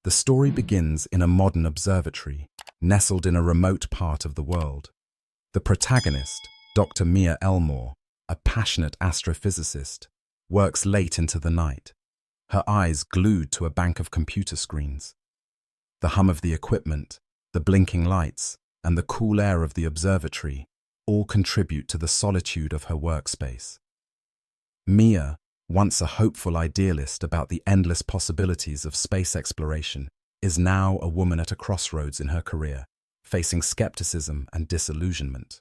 The story begins in a modern observatory, nestled in a remote part of the world. The protagonist, Dr. Mia Elmore, a passionate astrophysicist, works late into the night, her eyes glued to a bank of computer screens. The hum of the equipment, the blinking lights, and the cool air of the observatory all contribute to the solitude of her workspace. Mia, once a hopeful idealist about the endless possibilities of space exploration, is now a woman at a crossroads in her career, facing skepticism and disillusionment.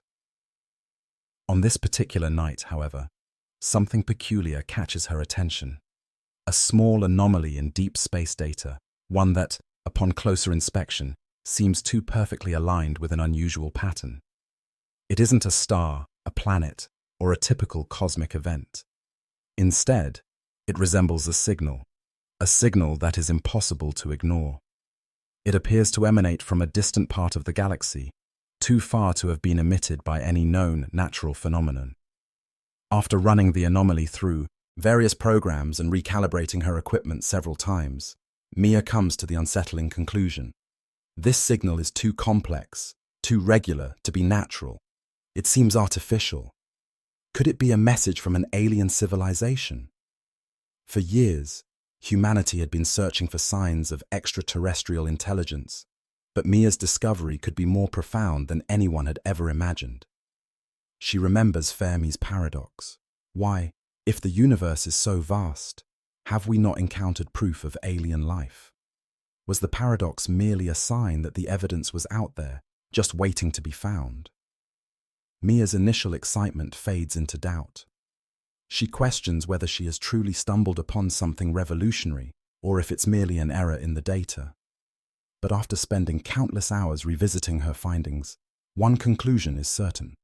On this particular night, however, something peculiar catches her attention. A small anomaly in deep space data, one that, upon closer inspection, seems too perfectly aligned with an unusual pattern. It isn't a star, a planet, or a typical cosmic event. Instead, it resembles a signal that is impossible to ignore. It appears to emanate from a distant part of the galaxy, too far to have been emitted by any known natural phenomenon. After running the anomaly through various programs and recalibrating her equipment several times, Mia comes to the unsettling conclusion. This signal is too complex, too regular to be natural. It seems artificial. Could it be a message from an alien civilization? For years, humanity had been searching for signs of extraterrestrial intelligence, but Mia's discovery could be more profound than anyone had ever imagined. She remembers Fermi's paradox. Why, if the universe is so vast, have we not encountered proof of alien life? Was the paradox merely a sign that the evidence was out there, just waiting to be found? Mia's initial excitement fades into doubt. She questions whether she has truly stumbled upon something revolutionary or if it's merely an error in the data. But after spending countless hours revisiting her findings, one conclusion is certain.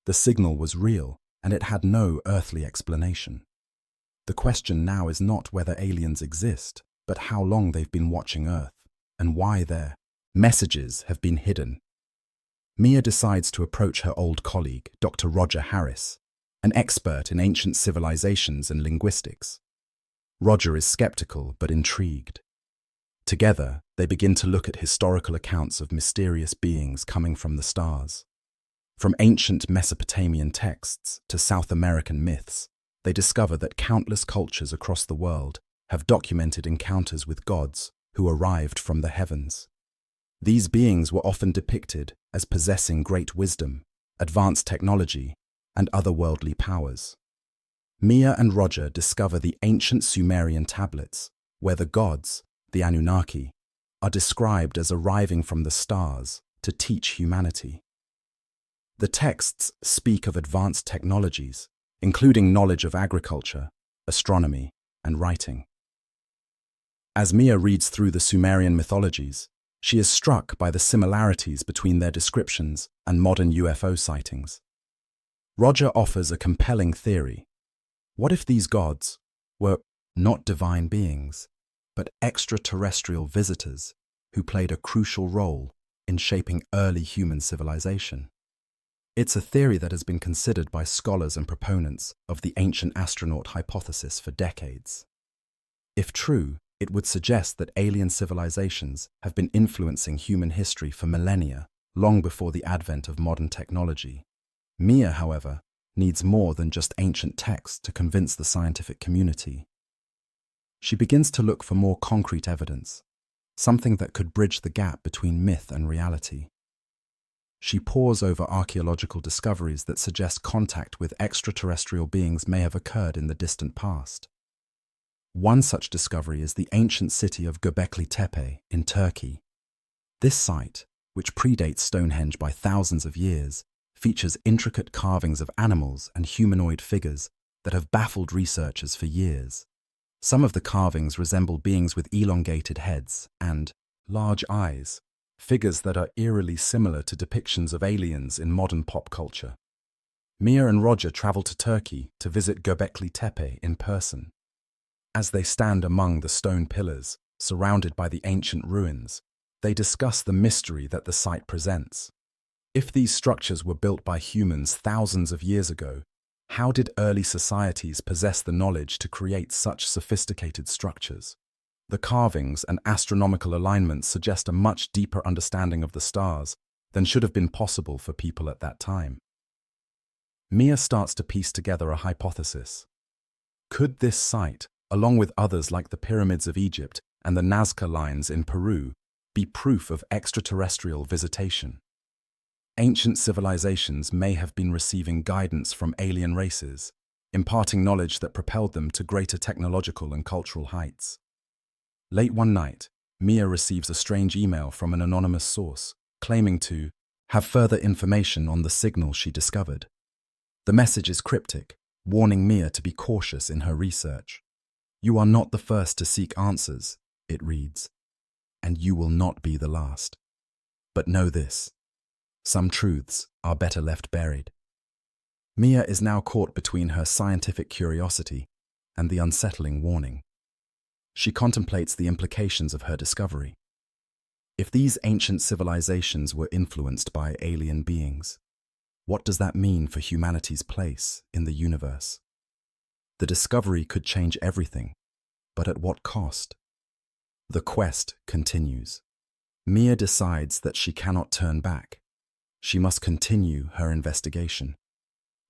The signal was real, and it had no earthly explanation. The question now is not whether aliens exist, but how long they've been watching Earth, and why their messages have been hidden. Mia decides to approach her old colleague, Dr. Roger Harris, an expert in ancient civilizations and linguistics. Roger is skeptical but intrigued. Together, they begin to look at historical accounts of mysterious beings coming from the stars. From ancient Mesopotamian texts to South American myths, they discover that countless cultures across the world have documented encounters with gods who arrived from the heavens. These beings were often depicted as possessing great wisdom, advanced technology, and otherworldly powers. Mia and Roger discover the ancient Sumerian tablets, where the gods, the Anunnaki, are described as arriving from the stars to teach humanity. The texts speak of advanced technologies, including knowledge of agriculture, astronomy, and writing. As Mia reads through the Sumerian mythologies, she is struck by the similarities between their descriptions and modern UFO sightings. Roger offers a compelling theory. What if these gods were not divine beings, but extraterrestrial visitors who played a crucial role in shaping early human civilization? It's a theory that has been considered by scholars and proponents of the ancient astronaut hypothesis for decades. If true, it would suggest that alien civilizations have been influencing human history for millennia, long before the advent of modern technology. Mia, however, needs more than just ancient texts to convince the scientific community. She begins to look for more concrete evidence, something that could bridge the gap between myth and reality. She pores over archaeological discoveries that suggest contact with extraterrestrial beings may have occurred in the distant past. One such discovery is the ancient city of Göbekli Tepe in Turkey. This site, which predates Stonehenge by thousands of years, features intricate carvings of animals and humanoid figures that have baffled researchers for years. Some of the carvings resemble beings with elongated heads and large eyes, figures that are eerily similar to depictions of aliens in modern pop culture. Mia and Roger travel to Turkey to visit Göbekli Tepe in person. As they stand among the stone pillars, surrounded by the ancient ruins, they discuss the mystery that the site presents. If these structures were built by humans thousands of years ago, how did early societies possess the knowledge to create such sophisticated structures? The carvings and astronomical alignments suggest a much deeper understanding of the stars than should have been possible for people at that time. Mia starts to piece together a hypothesis. Could this site, along with others like the pyramids of Egypt and the Nazca lines in Peru, be proof of extraterrestrial visitation? Ancient civilizations may have been receiving guidance from alien races, imparting knowledge that propelled them to greater technological and cultural heights. Late one night, Mia receives a strange email from an anonymous source, claiming to have further information on the signal she discovered. The message is cryptic, warning Mia to be cautious in her research. "You are not the first to seek answers," it reads, "and you will not be the last. But know this, some truths are better left buried." Mia is now caught between her scientific curiosity and the unsettling warning. She contemplates the implications of her discovery. If these ancient civilizations were influenced by alien beings, what does that mean for humanity's place in the universe? The discovery could change everything, but at what cost? The quest continues. Mia decides that she cannot turn back. She must continue her investigation.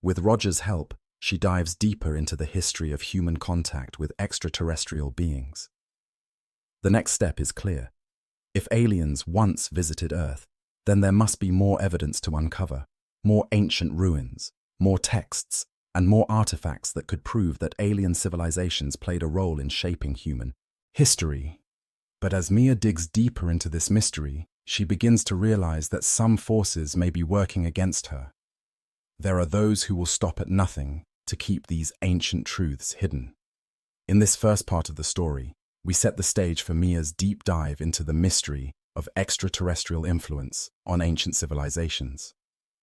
With Roger's help, she dives deeper into the history of human contact with extraterrestrial beings. The next step is clear. If aliens once visited Earth, then there must be more evidence to uncover, more ancient ruins, more texts, and more artifacts that could prove that alien civilizations played a role in shaping human history. But as Mia digs deeper into this mystery, she begins to realize that some forces may be working against her. There are those who will stop at nothing to keep these ancient truths hidden. In this first part of the story, we set the stage for Mia's deep dive into the mystery of extraterrestrial influence on ancient civilizations.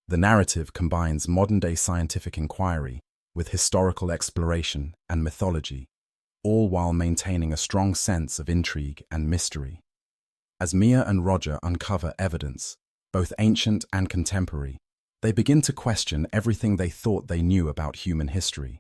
The narrative combines modern-day scientific inquiry with historical exploration and mythology, all while maintaining a strong sense of intrigue and mystery. As Mia and Roger uncover evidence, both ancient and contemporary, they begin to question everything they thought they knew about human history.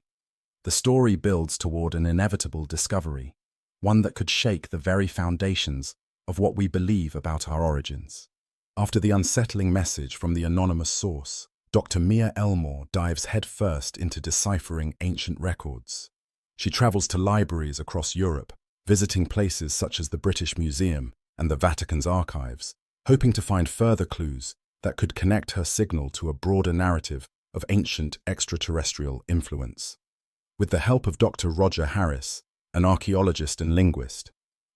The story builds toward an inevitable discovery, one that could shake the very foundations of what we believe about our origins. After the unsettling message from the anonymous source, Dr. Mia Elmore dives headfirst into deciphering ancient records. She travels to libraries across Europe, visiting places such as the British Museum and the Vatican's archives, hoping to find further clues that could connect her signal to a broader narrative of ancient extraterrestrial influence. With the help of Dr. Roger Harris, an archaeologist and linguist,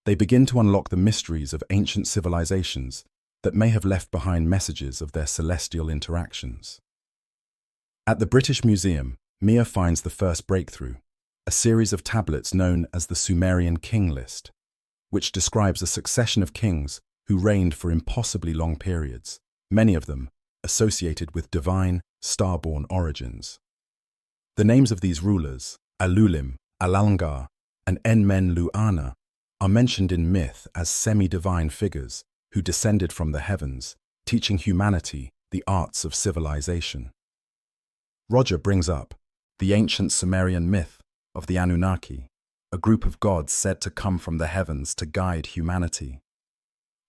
they begin to unlock the mysteries of ancient civilizations that may have left behind messages of their celestial interactions. At the British Museum, Mia finds the first breakthrough, a series of tablets known as the Sumerian King List, which describes a succession of kings who reigned for impossibly long periods, many of them associated with divine, star-born origins. The names of these rulers, Alulim, Alalngar, and Enmen-Lu-Ana, are mentioned in myth as semi-divine figures who descended from the heavens, teaching humanity the arts of civilization. Roger brings up the ancient Sumerian myth of the Anunnaki, a group of gods said to come from the heavens to guide humanity.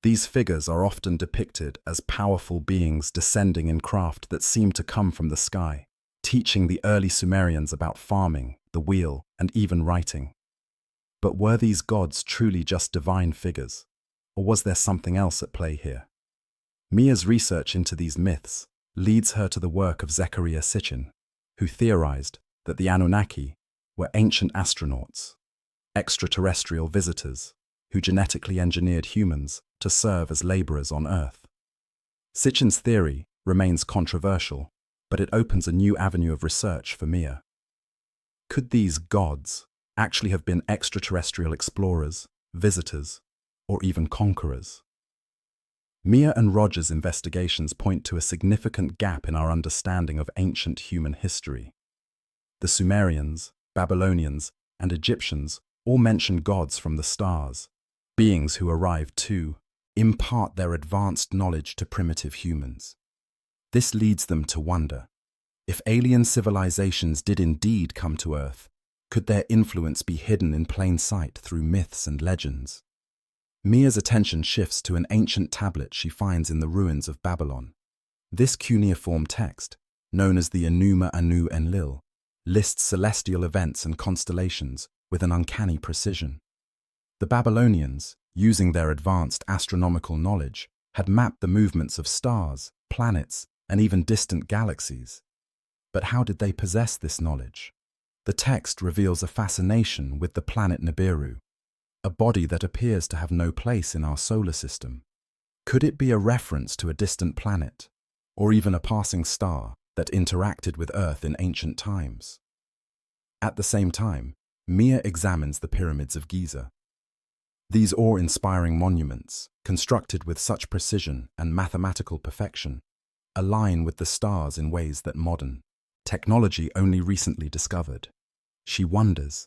These figures are often depicted as powerful beings descending in craft that seem to come from the sky, teaching the early Sumerians about farming, the wheel, and even writing. But were these gods truly just divine figures, or was there something else at play here? Mia's research into these myths leads her to the work of Zecharia Sitchin, who theorized that the Anunnaki were ancient astronauts, extraterrestrial visitors who genetically engineered humans to serve as laborers on Earth. Sitchin's theory remains controversial, but it opens a new avenue of research for Mia. Could these gods actually have been extraterrestrial explorers, visitors, or even conquerors? Mia and Roger's investigations point to a significant gap in our understanding of ancient human history. The Sumerians, Babylonians, and Egyptians all mention gods from the stars, beings who arrived to impart their advanced knowledge to primitive humans. This leads them to wonder, if alien civilizations did indeed come to Earth, Could their influence be hidden in plain sight through myths and legends? Mia's attention shifts to an ancient tablet she finds in the ruins of Babylon. This cuneiform text, known as the Enuma Anu Enlil, lists celestial events and constellations with an uncanny precision. The Babylonians, using their advanced astronomical knowledge, had mapped the movements of stars, planets, and even distant galaxies. But how did they possess this knowledge? The text reveals a fascination with the planet Nibiru, a body that appears to have no place in our solar system. Could it be a reference to a distant planet, or even a passing star that interacted with Earth in ancient times? At the same time, Mia examines the pyramids of Giza. These awe-inspiring monuments, constructed with such precision and mathematical perfection, align with the stars in ways that modern technology only recently discovered. She wonders,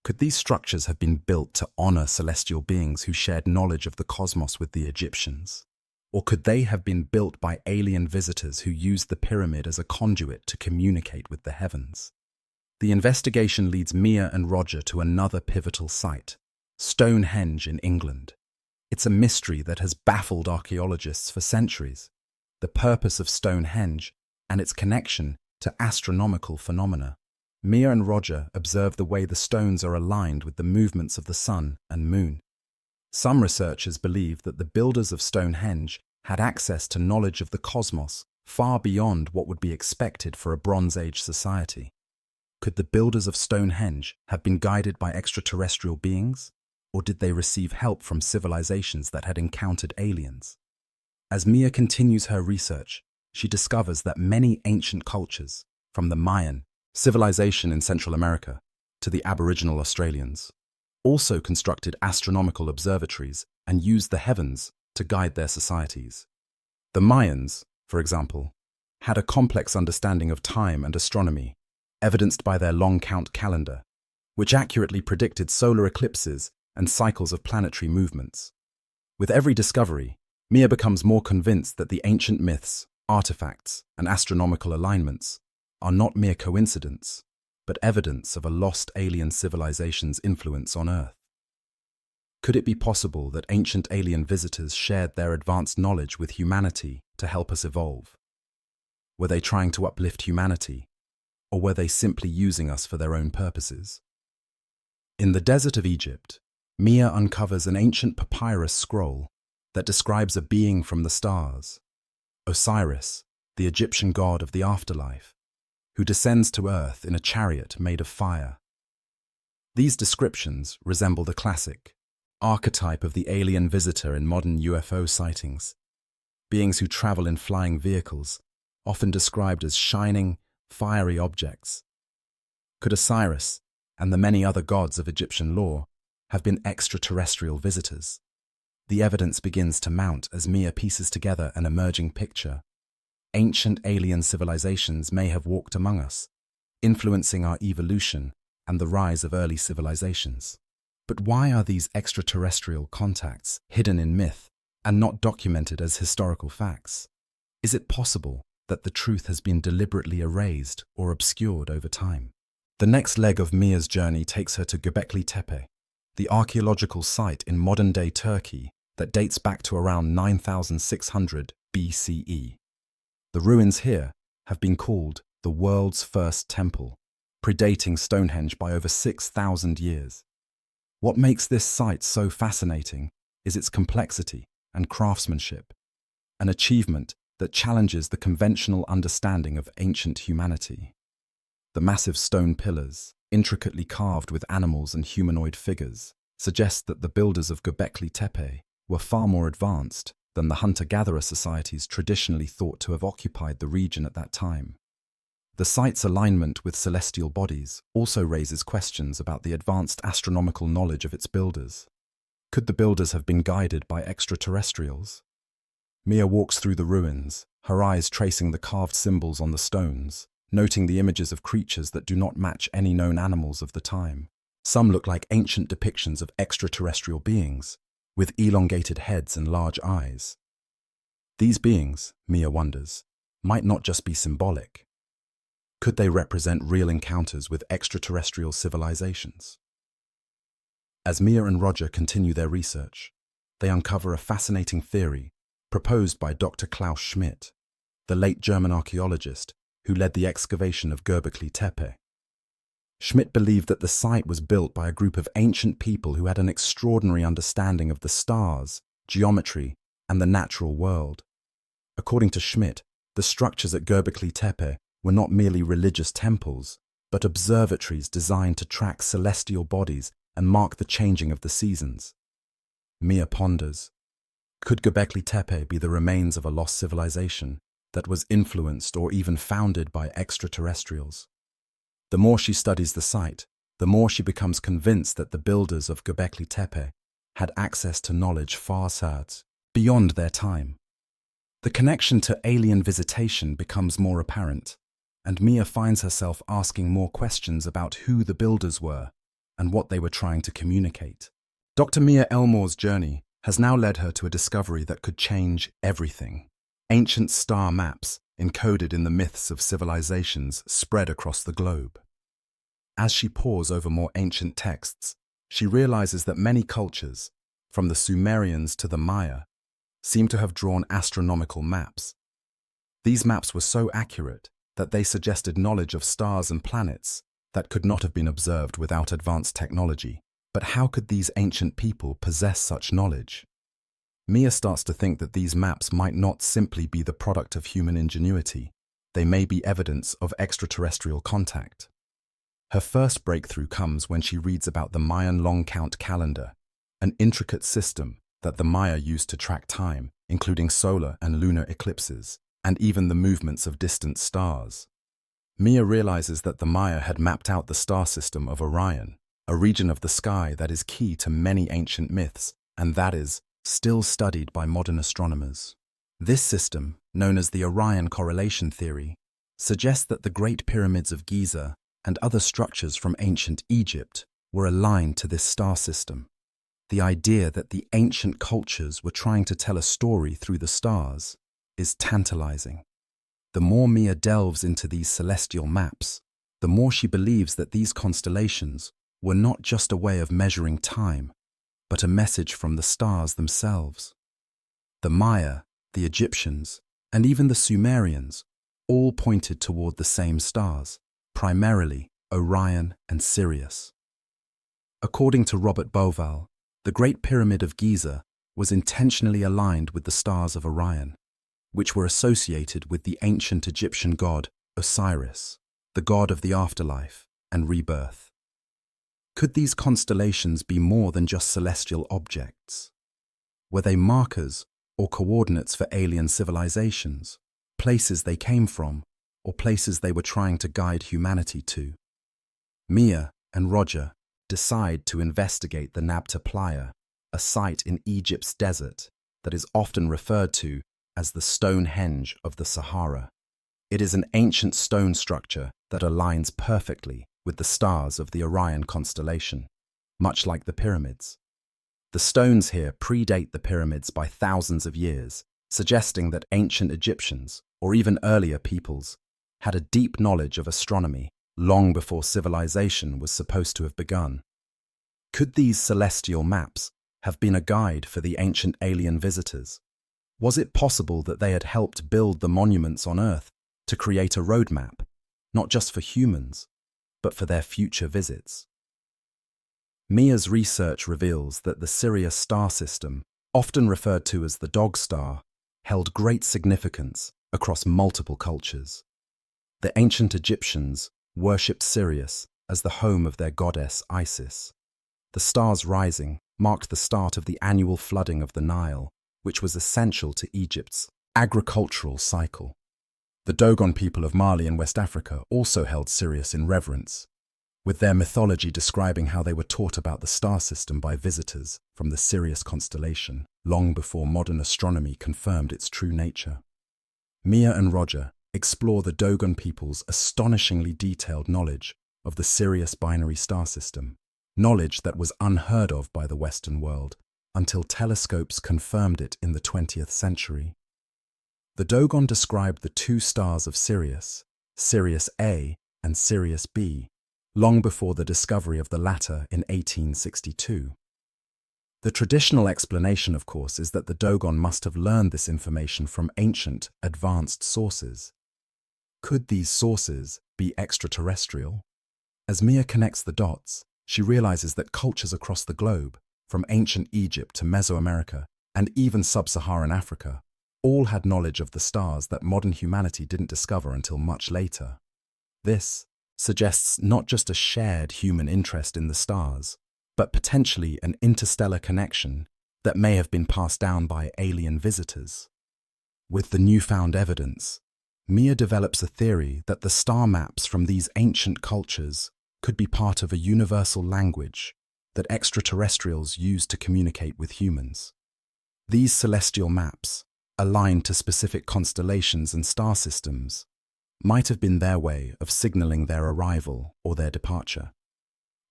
could these structures have been built to honor celestial beings who shared knowledge of the cosmos with the Egyptians? Or could they have been built by alien visitors who used the pyramid as a conduit to communicate with the heavens? The investigation leads Mia and Roger to another pivotal site, Stonehenge in England. It's a mystery that has baffled archaeologists for centuries. The purpose of Stonehenge and its connection to astronomical phenomena. Mia and Roger observe the way the stones are aligned with the movements of the sun and moon. Some researchers believe that the builders of Stonehenge had access to knowledge of the cosmos far beyond what would be expected for a Bronze Age society. Could the builders of Stonehenge have been guided by extraterrestrial beings, or did they receive help from civilizations that had encountered aliens? As Mia continues her research, she discovers that many ancient cultures, from the Mayan civilization in Central America to the Aboriginal Australians, also constructed astronomical observatories and used the heavens to guide their societies. The Mayans, for example, had a complex understanding of time and astronomy, evidenced by their long count calendar, which accurately predicted solar eclipses and cycles of planetary movements. With every discovery, Mia becomes more convinced that the ancient myths, artifacts, and astronomical alignments are not mere coincidence, but evidence of a lost alien civilization's influence on Earth. Could it be possible that ancient alien visitors shared their advanced knowledge with humanity to help us evolve? Were they trying to uplift humanity, or were they simply using us for their own purposes? In the desert of Egypt, Mia uncovers an ancient papyrus scroll that describes a being from the stars, Osiris, the Egyptian god of the afterlife, who descends to Earth in a chariot made of fire. These descriptions resemble the classic archetype of the alien visitor in modern UFO sightings, beings who travel in flying vehicles, often described as shining, fiery objects. Could Osiris, and the many other gods of Egyptian lore, have been extraterrestrial visitors? The evidence begins to mount as Mia pieces together an emerging picture. Ancient alien civilizations may have walked among us, influencing our evolution and the rise of early civilizations. But why are these extraterrestrial contacts hidden in myth and not documented as historical facts? Is it possible that the truth has been deliberately erased or obscured over time? The next leg of Mia's journey takes her to Göbekli Tepe, the archaeological site in modern-day Turkey that dates back to around 9600 BCE. The ruins here have been called the world's first temple, predating Stonehenge by over 6,000 years. What makes this site so fascinating is its complexity and craftsmanship, an achievement that challenges the conventional understanding of ancient humanity. The massive stone pillars, intricately carved with animals and humanoid figures, suggest that the builders of Göbekli Tepe were far more advanced than the hunter-gatherer societies traditionally thought to have occupied the region at that time. The site's alignment with celestial bodies also raises questions about the advanced astronomical knowledge of its builders. Could the builders have been guided by extraterrestrials? Mia walks through the ruins, her eyes tracing the carved symbols on the stones, noting the images of creatures that do not match any known animals of the time. Some look like ancient depictions of extraterrestrial beings, with elongated heads and large eyes. These beings, Mia wonders, might not just be symbolic. Could they represent real encounters with extraterrestrial civilizations? As Mia and Roger continue their research, they uncover a fascinating theory proposed by Dr. Klaus Schmidt, the late German archaeologist who led the excavation of Göbekli Tepe. Schmidt believed that the site was built by a group of ancient people who had an extraordinary understanding of the stars, geometry, and the natural world. According to Schmidt, the structures at Göbekli Tepe were not merely religious temples, but observatories designed to track celestial bodies and mark the changing of the seasons. Mia ponders, could Göbekli Tepe be the remains of a lost civilization that was influenced or even founded by extraterrestrials? The more she studies the site, the more she becomes convinced that the builders of Göbekli Tepe had access to knowledge far beyond their time. The connection to alien visitation becomes more apparent, and Mia finds herself asking more questions about who the builders were and what they were trying to communicate. Dr. Mia Elmore's journey has now led her to a discovery that could change everything. Ancient star maps encoded in the myths of civilizations spread across the globe. As she pores over more ancient texts, she realizes that many cultures, from the Sumerians to the Maya, seem to have drawn astronomical maps. These maps were so accurate that they suggested knowledge of stars and planets that could not have been observed without advanced technology. But how could these ancient people possess such knowledge? Mia starts to think that these maps might not simply be the product of human ingenuity. They may be evidence of extraterrestrial contact. Her first breakthrough comes when she reads about the Mayan long count calendar, an intricate system that the Maya used to track time, including solar and lunar eclipses, and even the movements of distant stars. Mia realizes that the Maya had mapped out the star system of Orion, a region of the sky that is key to many ancient myths, and that is still studied by modern astronomers. This system, known as the Orion correlation theory, suggests that the Great Pyramids of Giza and other structures from ancient Egypt were aligned to this star system. The idea that the ancient cultures were trying to tell a story through the stars is tantalizing. The more Mia delves into these celestial maps, the more she believes that these constellations were not just a way of measuring time, but a message from the stars themselves. The Maya, the Egyptians, and even the Sumerians all pointed toward the same stars, primarily Orion and Sirius. According to Robert Bauval, the Great Pyramid of Giza was intentionally aligned with the stars of Orion, which were associated with the ancient Egyptian god Osiris, the god of the afterlife and rebirth. Could these constellations be more than just celestial objects? Were they markers or coordinates for alien civilizations, places they came from, or places they were trying to guide humanity to? Mia and Roger decide to investigate the Nabta Playa, a site in Egypt's desert that is often referred to as the Stonehenge of the Sahara. It is an ancient stone structure that aligns perfectly with the stars of the Orion constellation, much like the pyramids. The stones here predate the pyramids by thousands of years, suggesting that ancient Egyptians, or even earlier peoples, had a deep knowledge of astronomy long before civilization was supposed to have begun. Could these celestial maps have been a guide for the ancient alien visitors? Was it possible that they had helped build the monuments on Earth to create a roadmap, not just for humans, but for their future visits? Mia's research reveals that the Sirius star system, often referred to as the Dog Star, held great significance across multiple cultures. The ancient Egyptians worshipped Sirius as the home of their goddess Isis. The star's rising marked the start of the annual flooding of the Nile, which was essential to Egypt's agricultural cycle. The Dogon people of Mali and West Africa also held Sirius in reverence, with their mythology describing how they were taught about the star system by visitors from the Sirius constellation, long before modern astronomy confirmed its true nature. Mia and Roger explore the Dogon people's astonishingly detailed knowledge of the Sirius binary star system, knowledge that was unheard of by the Western world until telescopes confirmed it in the 20th century. The Dogon described the two stars of Sirius Sirius A and Sirius B, long before the discovery of the latter in 1862. The traditional explanation, of course, is that the Dogon must have learned this information from ancient, advanced sources. Could these sources be extraterrestrial? As Mia connects the dots, she realizes that cultures across the globe, from ancient Egypt to Mesoamerica and even sub-Saharan Africa, all had knowledge of the stars that modern humanity didn't discover until much later. This suggests not just a shared human interest in the stars, but potentially an interstellar connection that may have been passed down by alien visitors. With the newfound evidence, Mia develops a theory that the star maps from these ancient cultures could be part of a universal language that extraterrestrials use to communicate with humans. These celestial maps, aligned to specific constellations and star systems, might have been their way of signaling their arrival or their departure.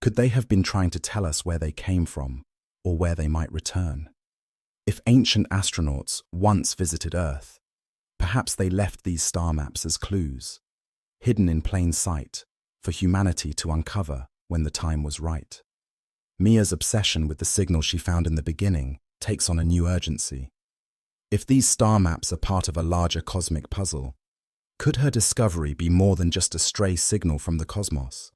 Could they have been trying to tell us where they came from or where they might return? If ancient astronauts once visited Earth, perhaps they left these star maps as clues, hidden in plain sight for humanity to uncover when the time was right. Mia's obsession with the signal she found in the beginning takes on a new urgency. If these star maps are part of a larger cosmic puzzle, could her discovery be more than just a stray signal from the cosmos?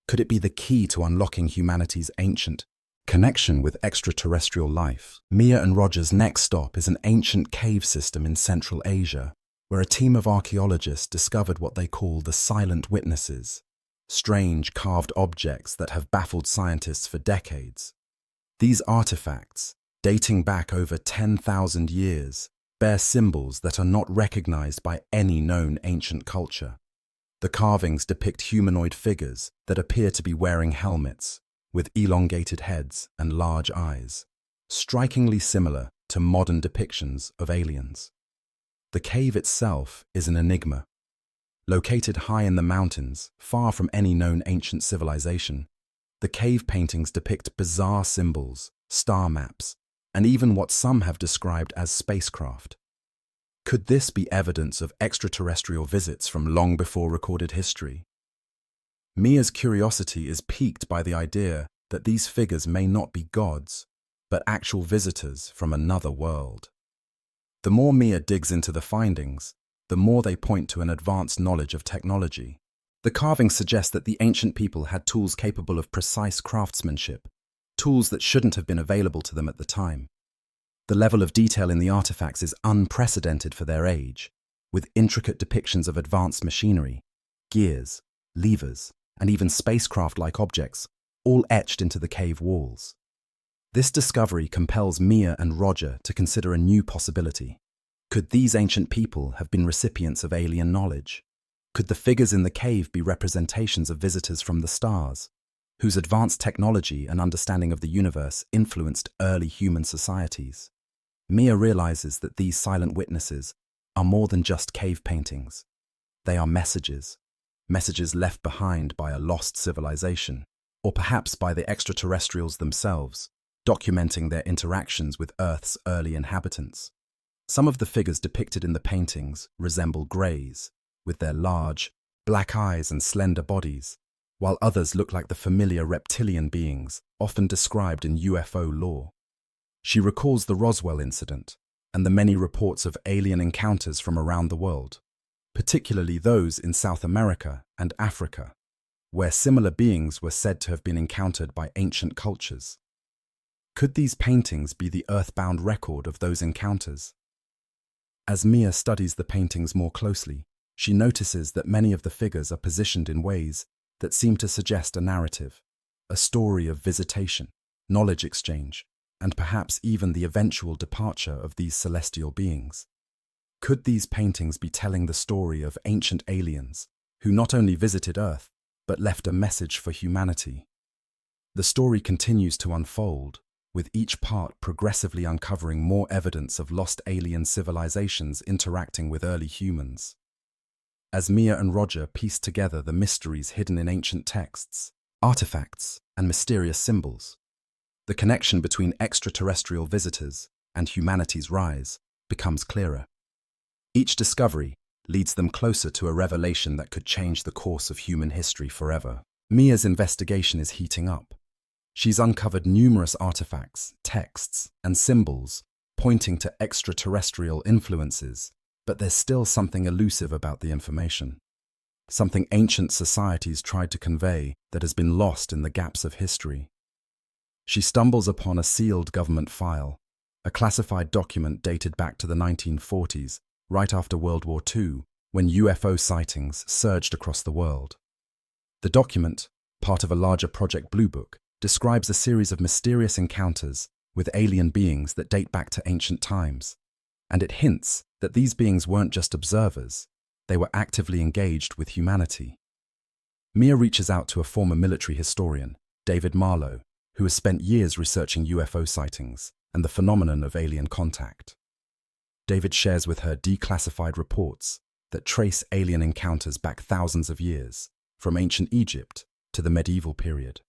Could it be the key to unlocking humanity's ancient connection with extraterrestrial life? Mia and Roger's next stop is an ancient cave system in Central Asia, where a team of archaeologists discovered what they call the silent witnesses, strange carved objects that have baffled scientists for decades. These artifacts, dating back over 10,000 years, bear symbols that are not recognized by any known ancient culture. The carvings depict humanoid figures that appear to be wearing helmets, with elongated heads and large eyes, strikingly similar to modern depictions of aliens. The cave itself is an enigma. Located high in the mountains, far from any known ancient civilization, the cave paintings depict bizarre symbols, star maps, and even what some have described as spacecraft. Could this be evidence of extraterrestrial visits from long before recorded history? Mia's curiosity is piqued by the idea that these figures may not be gods, but actual visitors from another world. The more Mia digs into the findings, the more they point to an advanced knowledge of technology. The carvings suggest that the ancient people had tools capable of precise craftsmanship, tools that shouldn't have been available to them at the time. The level of detail in the artifacts is unprecedented for their age, with intricate depictions of advanced machinery, gears, levers, and even spacecraft-like objects, all etched into the cave walls. This discovery compels Mia and Roger to consider a new possibility. Could these ancient people have been recipients of alien knowledge? Could the figures in the cave be representations of visitors from the stars, whose advanced technology and understanding of the universe influenced early human societies? Mia realizes that these silent witnesses are more than just cave paintings. They are messages left behind by a lost civilization, or perhaps by the extraterrestrials themselves, documenting their interactions with Earth's early inhabitants. Some of the figures depicted in the paintings resemble greys, with their large, black eyes and slender bodies, while others look like the familiar reptilian beings often described in UFO lore. She recalls the Roswell incident and the many reports of alien encounters from around the world, particularly those in South America and Africa, where similar beings were said to have been encountered by ancient cultures. Could these paintings be the earthbound record of those encounters? As Mia studies the paintings more closely, she notices that many of the figures are positioned in ways that seem to suggest a narrative, a story of visitation, knowledge exchange, and perhaps even the eventual departure of these celestial beings. Could these paintings be telling the story of ancient aliens who not only visited Earth, but left a message for humanity? The story continues to unfold, with each part progressively uncovering more evidence of lost alien civilizations interacting with early humans. As Mia and Roger piece together the mysteries hidden in ancient texts, artifacts, and mysterious symbols, the connection between extraterrestrial visitors and humanity's rise becomes clearer. Each discovery leads them closer to a revelation that could change the course of human history forever. Mia's investigation is heating up. She's uncovered numerous artifacts, texts, and symbols pointing to extraterrestrial influences, but there's still something elusive about the information. Something ancient societies tried to convey that has been lost in the gaps of history. She stumbles upon a sealed government file, a classified document dated back to the 1940s, right after World War II, when UFO sightings surged across the world. The document, part of a larger Project Blue Book, describes a series of mysterious encounters with alien beings that date back to ancient times, and it hints that these beings weren't just observers, they were actively engaged with humanity. Mia reaches out to a former military historian, David Marlowe, who has spent years researching UFO sightings and the phenomenon of alien contact. David shares with her declassified reports that trace alien encounters back thousands of years, from ancient Egypt to the medieval period.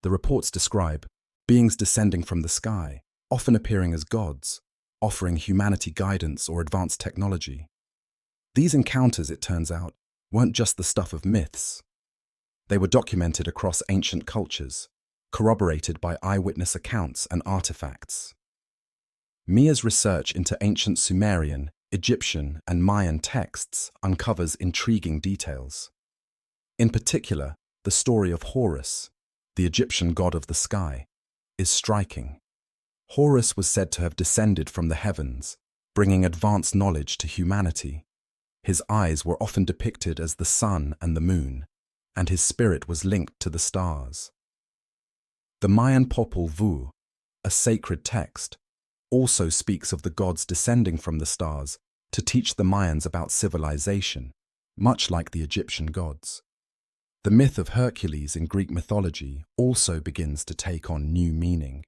The reports describe beings descending from the sky, often appearing as gods, offering humanity guidance or advanced technology. These encounters, it turns out, weren't just the stuff of myths. They were documented across ancient cultures, corroborated by eyewitness accounts and artifacts. Mia's research into ancient Sumerian, Egyptian, and Mayan texts uncovers intriguing details. In particular, the story of Horus, the Egyptian god of the sky, is striking. Horus was said to have descended from the heavens, bringing advanced knowledge to humanity. His eyes were often depicted as the sun and the moon, and his spirit was linked to the stars. The Mayan Popol Vuh, a sacred text, also speaks of the gods descending from the stars to teach the Mayans about civilization, much like the Egyptian gods. The myth of Hercules in Greek mythology also begins to take on new meaning.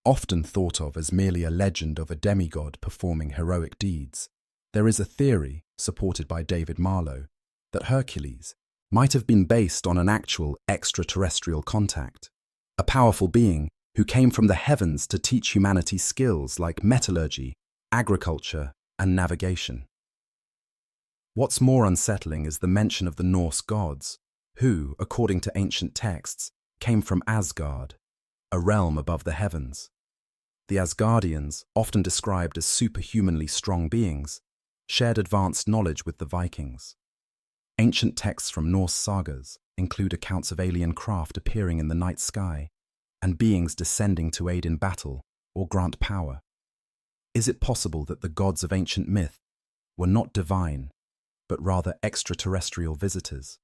Often thought of as merely a legend of a demigod performing heroic deeds, there is a theory, supported by David Marlowe, that Hercules might have been based on an actual extraterrestrial contact, a powerful being who came from the heavens to teach humanity skills like metallurgy, agriculture, and navigation. What's more unsettling is the mention of the Norse gods, who, according to ancient texts, came from Asgard, a realm above the heavens. The Asgardians, often described as superhumanly strong beings, shared advanced knowledge with the Vikings. Ancient texts from Norse sagas include accounts of alien craft appearing in the night sky and beings descending to aid in battle or grant power. Is it possible that the gods of ancient myth were not divine, but rather extraterrestrial visitors?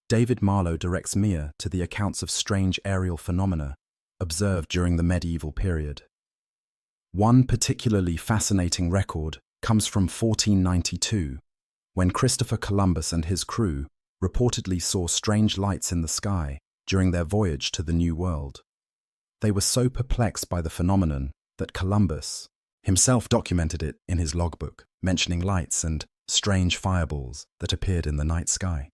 David Marlowe directs Mia to the accounts of strange aerial phenomena observed during the medieval period. One particularly fascinating record comes from 1492, when Christopher Columbus and his crew reportedly saw strange lights in the sky during their voyage to the New World. They were so perplexed by the phenomenon that Columbus himself documented it in his logbook, mentioning lights and strange fireballs that appeared in the night sky.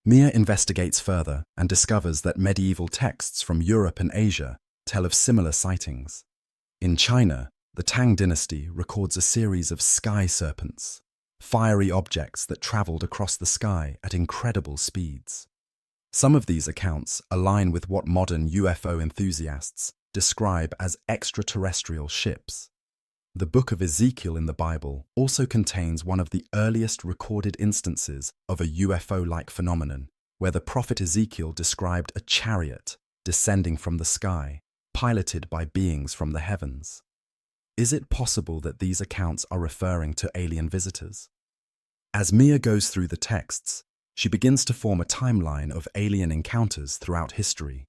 Mia investigates further and discovers that medieval texts from Europe and Asia tell of similar sightings. In China, the Tang dynasty records a series of sky serpents, fiery objects that traveled across the sky at incredible speeds. Some of these accounts align with what modern UFO enthusiasts describe as extraterrestrial ships. The Book of Ezekiel in the Bible also contains one of the earliest recorded instances of a UFO-like phenomenon, where the prophet Ezekiel described a chariot descending from the sky, piloted by beings from the heavens. Is it possible that these accounts are referring to alien visitors? As Mia goes through the texts, she begins to form a timeline of alien encounters throughout history,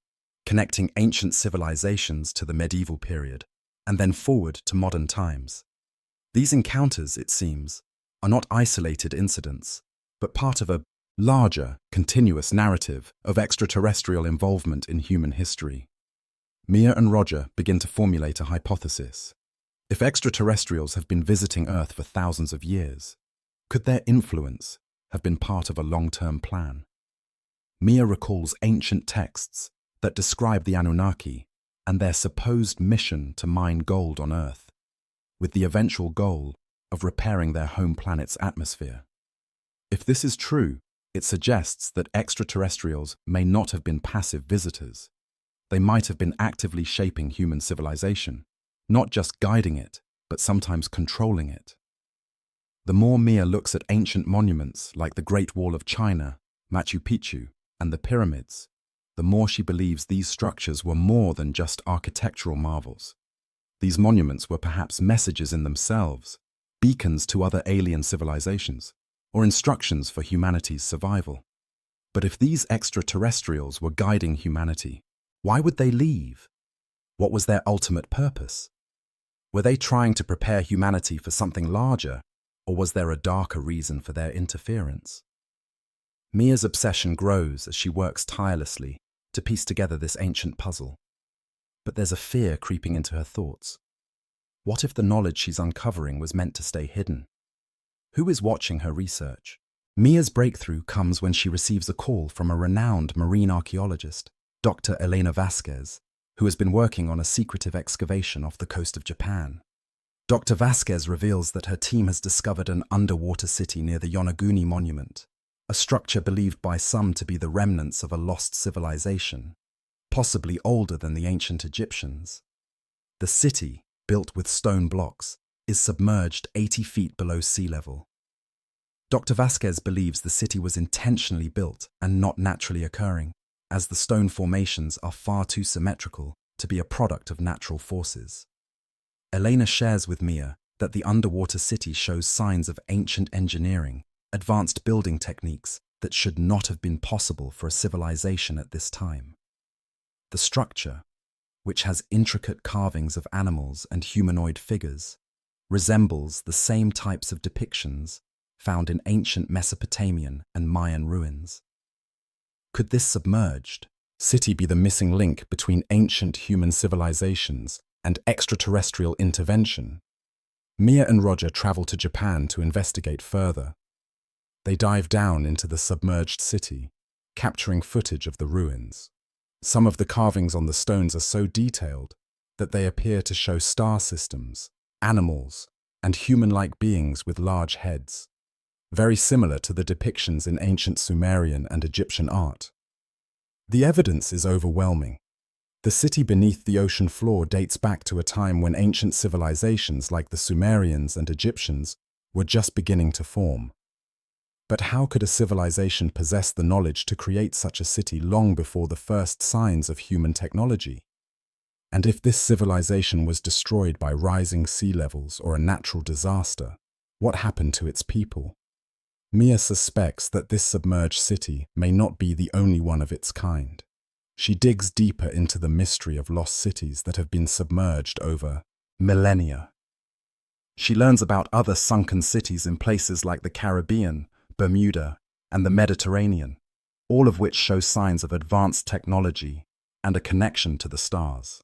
connecting ancient civilizations to the medieval period, and then forward to modern times. These encounters, it seems, are not isolated incidents, but part of a larger, continuous narrative of extraterrestrial involvement in human history. Mia and Roger begin to formulate a hypothesis. If extraterrestrials have been visiting Earth for thousands of years, could their influence have been part of a long-term plan? Mia recalls ancient texts that describe the Anunnaki and their supposed mission to mine gold on Earth, with the eventual goal of repairing their home planet's atmosphere. If this is true, it suggests that extraterrestrials may not have been passive visitors. They might have been actively shaping human civilization, not just guiding it, but sometimes controlling it. The more Mia looks at ancient monuments like the Great Wall of China, Machu Picchu, and the pyramids, the more she believes these structures were more than just architectural marvels. These monuments were perhaps messages in themselves, beacons to other alien civilizations, or instructions for humanity's survival. But if these extraterrestrials were guiding humanity, why would they leave? What was their ultimate purpose? Were they trying to prepare humanity for something larger, or was there a darker reason for their interference? Mia's obsession grows as she works tirelessly to piece together this ancient puzzle. But there's a fear creeping into her thoughts. What if the knowledge she's uncovering was meant to stay hidden? Who is watching her research? Mia's breakthrough comes when she receives a call from a renowned marine archaeologist, Dr. Elena Vasquez, who has been working on a secretive excavation off the coast of Japan. Dr. Vasquez reveals that her team has discovered an underwater city near the Yonaguni Monument, a structure believed by some to be the remnants of a lost civilization, possibly older than the ancient Egyptians. The city, built with stone blocks, is submerged 80 feet below sea level. Dr. Vasquez believes the city was intentionally built and not naturally occurring, as the stone formations are far too symmetrical to be a product of natural forces. Elena shares with Mia that the underwater city shows signs of ancient engineering, advanced building techniques that should not have been possible for a civilization at this time. The structure, which has intricate carvings of animals and humanoid figures, resembles the same types of depictions found in ancient Mesopotamian and Mayan ruins. Could this submerged city be the missing link between ancient human civilizations and extraterrestrial intervention? Mia and Roger travel to Japan to investigate further. They dive down into the submerged city, capturing footage of the ruins. Some of the carvings on the stones are so detailed that they appear to show star systems, animals, and human-like beings with large heads, very similar to the depictions in ancient Sumerian and Egyptian art. The evidence is overwhelming. The city beneath the ocean floor dates back to a time when ancient civilizations like the Sumerians and Egyptians were just beginning to form. But how could a civilization possess the knowledge to create such a city long before the first signs of human technology? And if this civilization was destroyed by rising sea levels or a natural disaster, what happened to its people? Mia suspects that this submerged city may not be the only one of its kind. She digs deeper into the mystery of lost cities that have been submerged over millennia. She learns about other sunken cities in places like the Caribbean, Bermuda, and the Mediterranean, all of which show signs of advanced technology and a connection to the stars.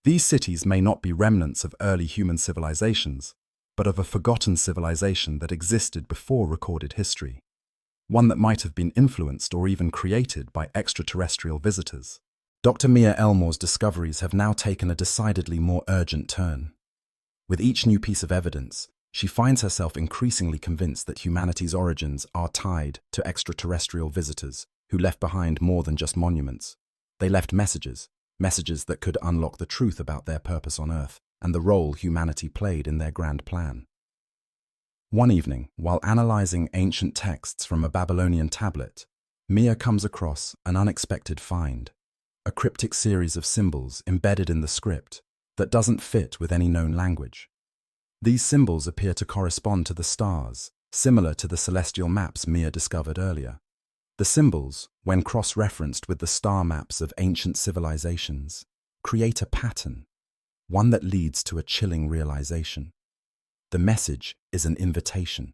These cities may not be remnants of early human civilizations, but of a forgotten civilization that existed before recorded history, one that might have been influenced or even created by extraterrestrial visitors. Dr. Mia Elmore's discoveries have now taken a decidedly more urgent turn. With each new piece of evidence, she finds herself increasingly convinced that humanity's origins are tied to extraterrestrial visitors who left behind more than just monuments. They left messages that could unlock the truth about their purpose on Earth and the role humanity played in their grand plan. One evening, while analyzing ancient texts from a Babylonian tablet, Mia comes across an unexpected find, a cryptic series of symbols embedded in the script that doesn't fit with any known language. These symbols appear to correspond to the stars, similar to the celestial maps Mia discovered earlier. The symbols, when cross-referenced with the star maps of ancient civilizations, create a pattern, one that leads to a chilling realization. The message is an invitation.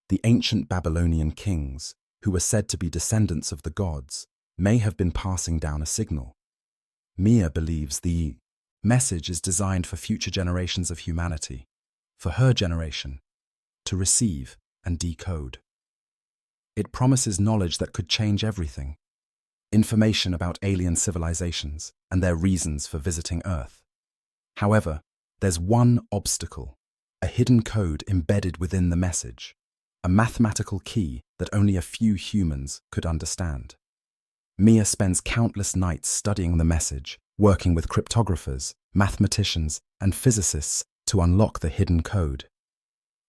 The ancient Babylonian kings, who were said to be descendants of the gods, may have been passing down a signal. Mia believes the message is designed for future generations of humanity, for her generation, to receive and decode. It promises knowledge that could change everything. Information about alien civilizations and their reasons for visiting Earth. However, there's one obstacle. a hidden code embedded within the message, a mathematical key that only a few humans could understand. Mia spends countless nights studying the message, working with cryptographers, mathematicians, and physicists to unlock the hidden code.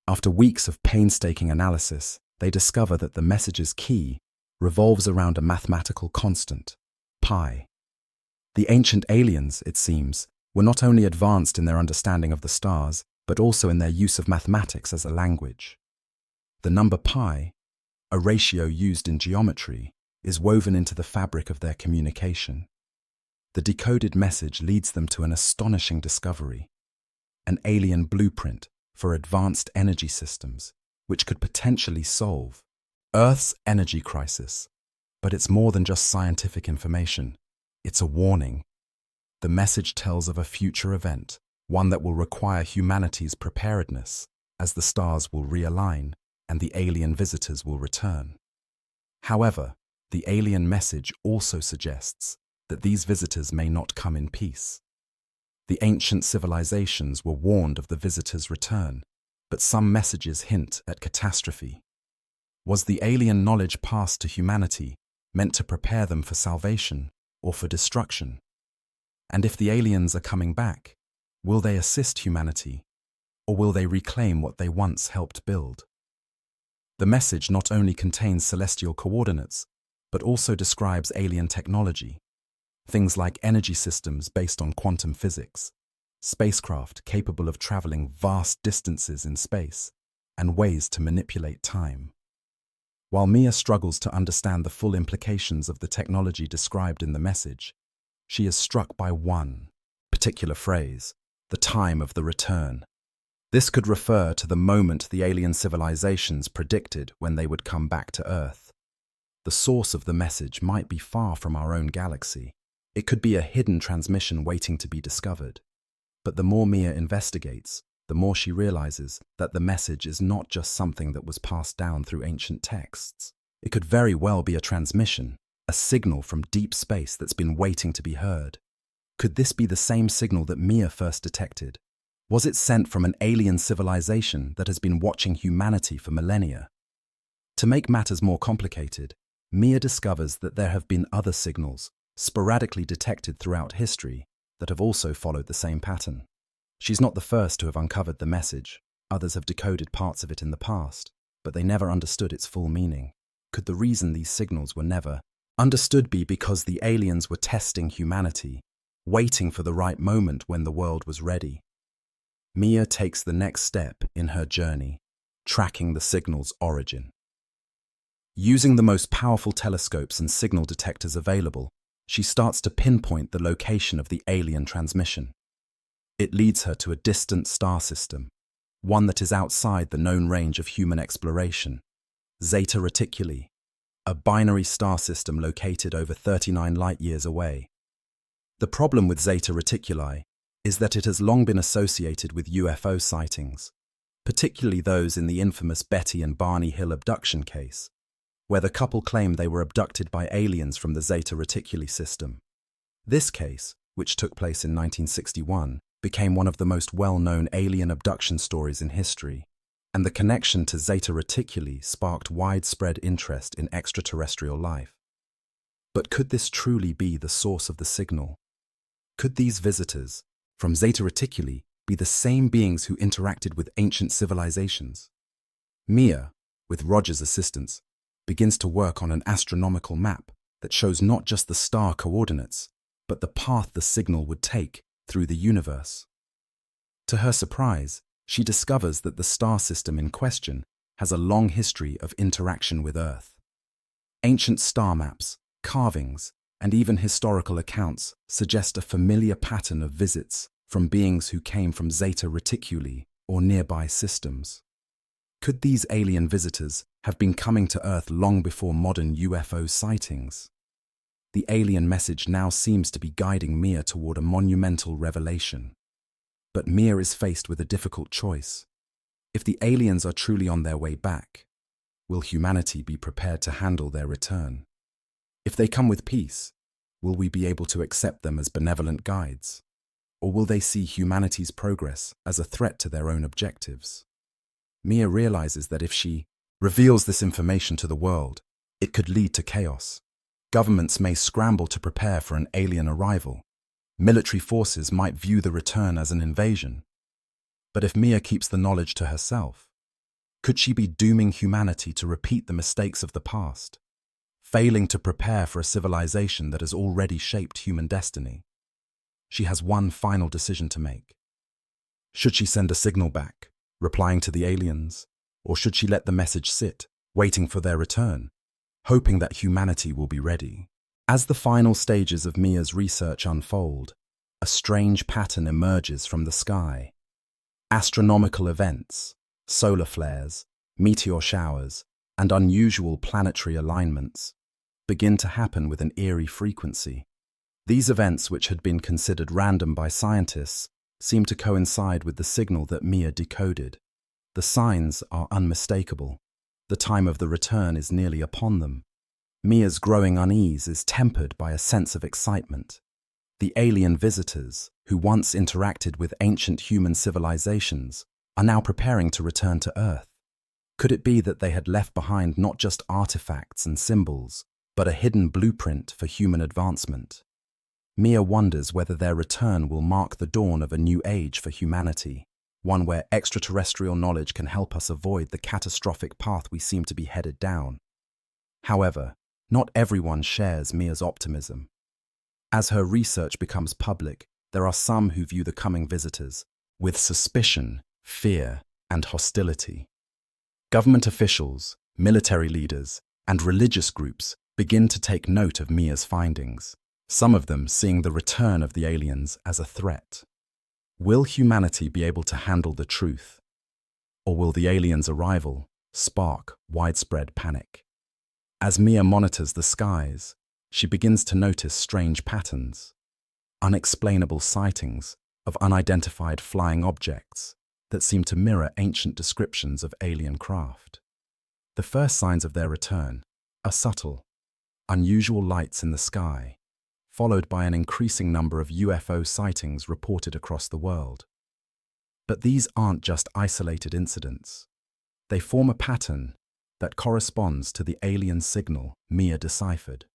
After weeks of painstaking analysis, they discover that the message's key revolves around a mathematical constant, pi. The ancient aliens, it seems, were not only advanced in their understanding of the stars, but also in their use of mathematics as a language. The number pi, a ratio used in geometry, is woven into the fabric of their communication. The decoded message leads them to an astonishing discovery, an alien blueprint for advanced energy systems, which could potentially solve Earth's energy crisis. But it's more than just scientific information. It's a warning. The message tells of a future event, one that will require humanity's preparedness, as the stars will realign and the alien visitors will return. However, the alien message also suggests that these visitors may not come in peace. The ancient civilizations were warned of the visitors' return, but some messages hint at catastrophe. Was the alien knowledge passed to humanity meant to prepare them for salvation or for destruction? And if the aliens are coming back, will they assist humanity, or will they reclaim what they once helped build? The message not only contains celestial coordinates, but also describes alien technology, things like energy systems based on quantum physics, spacecraft capable of traveling vast distances in space, and ways to manipulate time. While Mia struggles to understand the full implications of the technology described in the message, she is struck by one particular phrase, the time of the return. This could refer to the moment the alien civilizations predicted when they would come back to Earth. The source of the message might be far from our own galaxy. It could be a hidden transmission waiting to be discovered. But the more Mia investigates, the more she realizes that the message is not just something that was passed down through ancient texts. It could very well be a transmission, a signal from deep space that's been waiting to be heard. Could this be the same signal that Mia first detected? Was it sent from an alien civilization that has been watching humanity for millennia? To make matters more complicated, Mia discovers that there have been other signals, sporadically detected throughout history, that have also followed the same pattern. She's not the first to have uncovered the message. Others have decoded parts of it in the past, but they never understood its full meaning. Could the reason these signals were never understood be because the aliens were testing humanity, waiting for the right moment when the world was ready? Mia takes the next step in her journey, tracking the signal's origin. Using the most powerful telescopes and signal detectors available, she starts to pinpoint the location of the alien transmission. It leads her to a distant star system, one that is outside the known range of human exploration, Zeta Reticuli, a binary star system located over 39 light-years away. The problem with Zeta Reticuli is that it has long been associated with UFO sightings, particularly those in the infamous Betty and Barney Hill abduction case, where the couple claimed they were abducted by aliens from the Zeta Reticuli system. This case, which took place in 1961, became one of the most well-known alien abduction stories in history, and the connection to Zeta Reticuli sparked widespread interest in extraterrestrial life. But could this truly be the source of the signal? Could these visitors from Zeta Reticuli be the same beings who interacted with ancient civilizations? Mia, with Roger's assistance, begins to work on an astronomical map that shows not just the star coordinates, but the path the signal would take through the universe. To her surprise, she discovers that the star system in question has a long history of interaction with Earth. Ancient star maps, carvings, and even historical accounts suggest a familiar pattern of visits from beings who came from Zeta Reticuli or nearby systems. Could these alien visitors have been coming to Earth long before modern UFO sightings? The alien message now seems to be guiding Mia toward a monumental revelation. But Mia is faced with a difficult choice. If the aliens are truly on their way back, will humanity be prepared to handle their return? If they come with peace, will we be able to accept them as benevolent guides? Or will they see humanity's progress as a threat to their own objectives? Mia realizes that if she reveals this information to the world, it could lead to chaos. Governments may scramble to prepare for an alien arrival. Military forces might view the return as an invasion. But if Mia keeps the knowledge to herself, could she be dooming humanity to repeat the mistakes of the past, failing to prepare for a civilization that has already shaped human destiny? She has one final decision to make. Should she send a signal back, replying to the aliens, or should she let the message sit, waiting for their return, hoping that humanity will be ready? As the final stages of Mia's research unfold, a strange pattern emerges from the sky. Astronomical events, solar flares, meteor showers, and unusual planetary alignments begin to happen with an eerie frequency. These events, which had been considered random by scientists, seem to coincide with the signal that Mia decoded. The signs are unmistakable. The time of the return is nearly upon them. Mia's growing unease is tempered by a sense of excitement. The alien visitors, who once interacted with ancient human civilizations, are now preparing to return to Earth. Could it be that they had left behind not just artifacts and symbols, but a hidden blueprint for human advancement? Mia wonders whether their return will mark the dawn of a new age for humanity, one where extraterrestrial knowledge can help us avoid the catastrophic path we seem to be headed down. However, not everyone shares Mia's optimism. As her research becomes public, there are some who view the coming visitors with suspicion, fear, and hostility. Government officials, military leaders, and religious groups begin to take note of Mia's findings, some of them seeing the return of the aliens as a threat. Will humanity be able to handle the truth? Or will the aliens' arrival spark widespread panic? As Mia monitors the skies, she begins to notice strange patterns, unexplainable sightings of unidentified flying objects that seem to mirror ancient descriptions of alien craft. The first signs of their return are subtle, unusual lights in the sky, followed by an increasing number of UFO sightings reported across the world. But these aren't just isolated incidents. They form a pattern that corresponds to the alien signal Mia deciphered.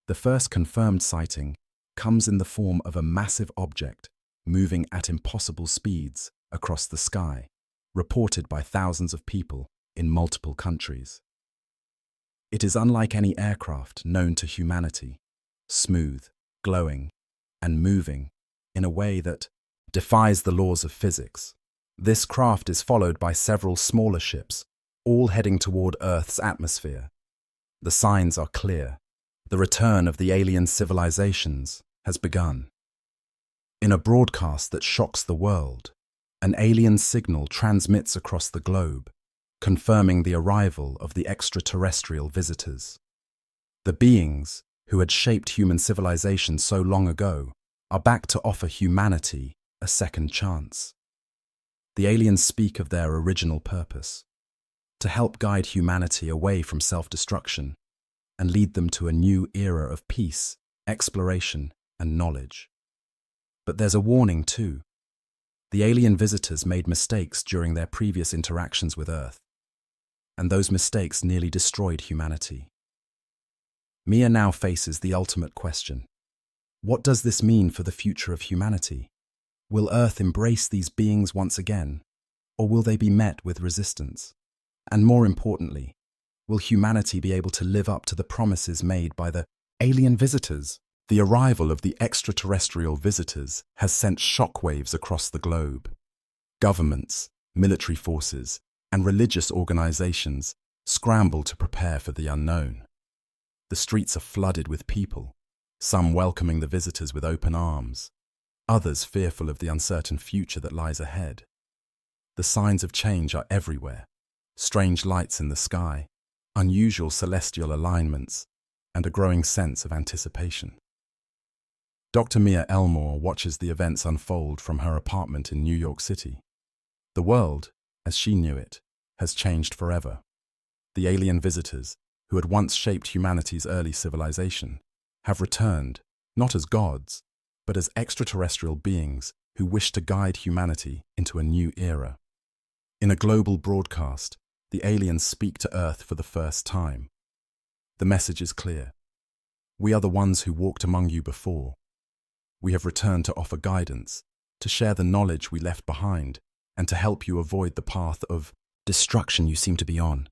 The first confirmed sighting comes in the form of a massive object moving at impossible speeds across the sky, reported by thousands of people in multiple countries. It is unlike any aircraft known to humanity, smooth, glowing, and moving in a way that defies the laws of physics. This craft is followed by several smaller ships, all heading toward Earth's atmosphere. The signs are clear. The return of the alien civilizations has begun. In a broadcast that shocks the world, an alien signal transmits across the globe, confirming the arrival of the extraterrestrial visitors. The beings who had shaped human civilization so long ago are back to offer humanity a second chance. The aliens speak of their original purpose: to help guide humanity away from self-destruction and lead them to a new era of peace, exploration, and knowledge. But there's a warning too. The alien visitors made mistakes during their previous interactions with Earth, and those mistakes nearly destroyed humanity. Mia now faces the ultimate question. What does this mean for the future of humanity? Will Earth embrace these beings once again, or will they be met with resistance? And more importantly, will humanity be able to live up to the promises made by the alien visitors? The arrival of the extraterrestrial visitors has sent shockwaves across the globe. Governments, military forces, and religious organizations scramble to prepare for the unknown. The streets are flooded with people, some welcoming the visitors with open arms, others fearful of the uncertain future that lies ahead. The signs of change are everywhere: strange lights in the sky, unusual celestial alignments, and a growing sense of anticipation. Dr. Mia Elmore watches the events unfold from her apartment in New York City. The world, as she knew it, has changed forever. The alien visitors, who had once shaped humanity's early civilization, have returned, not as gods, but as extraterrestrial beings who wish to guide humanity into a new era. In a global broadcast, the aliens speak to Earth for the first time. The message is clear. We are the ones who walked among you before. We have returned to offer guidance, to share the knowledge we left behind, and to help you avoid the path of destruction you seem to be on.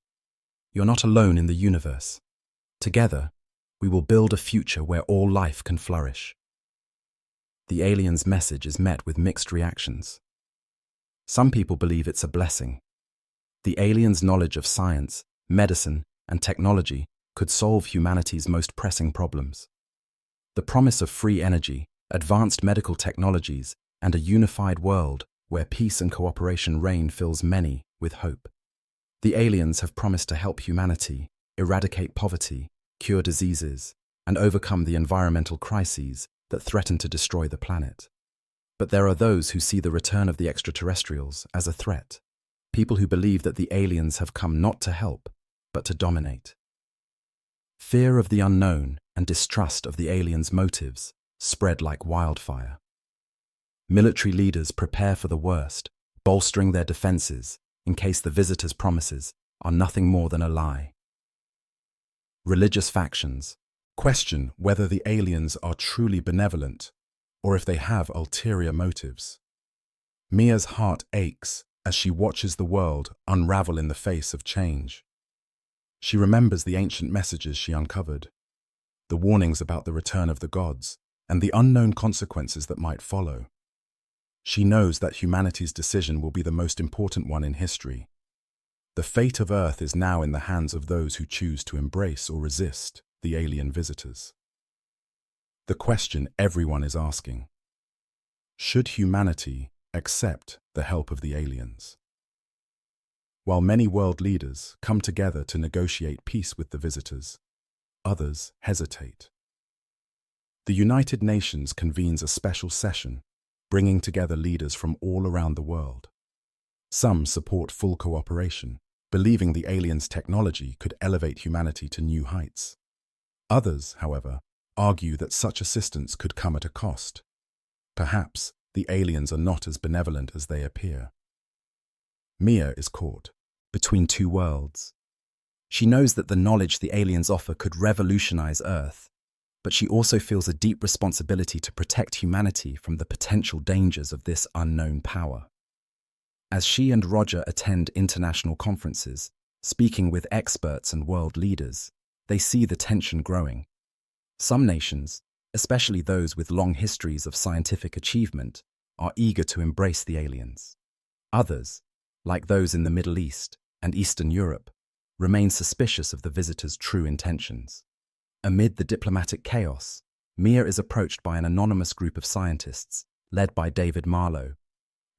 You're not alone in the universe. Together, we will build a future where all life can flourish. The aliens' message is met with mixed reactions. Some people believe it's a blessing. The aliens' knowledge of science, medicine, and technology could solve humanity's most pressing problems. The promise of free energy, advanced medical technologies, and a unified world where peace and cooperation reign fills many with hope. The aliens have promised to help humanity eradicate poverty, cure diseases, and overcome the environmental crises that threaten to destroy the planet. But there are those who see the return of the extraterrestrials as a threat, people who believe that the aliens have come not to help, but to dominate. Fear of the unknown and distrust of the aliens' motives spread like wildfire. Military leaders prepare for the worst, bolstering their defenses in case the visitors' promises are nothing more than a lie. Religious factions question whether the aliens are truly benevolent or if they have ulterior motives. Mia's heart aches as she watches the world unravel in the face of change. She remembers the ancient messages she uncovered, the warnings about the return of the gods, and the unknown consequences that might follow. She knows that humanity's decision will be the most important one in history. The fate of Earth is now in the hands of those who choose to embrace or resist the alien visitors. The question everyone is asking: should humanity accept the help of the aliens? While many world leaders come together to negotiate peace with the visitors, others hesitate. The United Nations convenes a special session, bringing together leaders from all around the world. Some support full cooperation, believing the aliens' technology could elevate humanity to new heights. Others, however, argue that such assistance could come at a cost. Perhaps the aliens are not as benevolent as they appear. Mia is caught between two worlds. She knows that the knowledge the aliens offer could revolutionize Earth, but she also feels a deep responsibility to protect humanity from the potential dangers of this unknown power. As she and Roger attend international conferences, speaking with experts and world leaders, they see the tension growing. Some nations, especially those with long histories of scientific achievement, are eager to embrace the aliens. Others, like those in the Middle East and Eastern Europe, remain suspicious of the visitors' true intentions. Amid the diplomatic chaos, Mia is approached by an anonymous group of scientists, led by David Marlowe,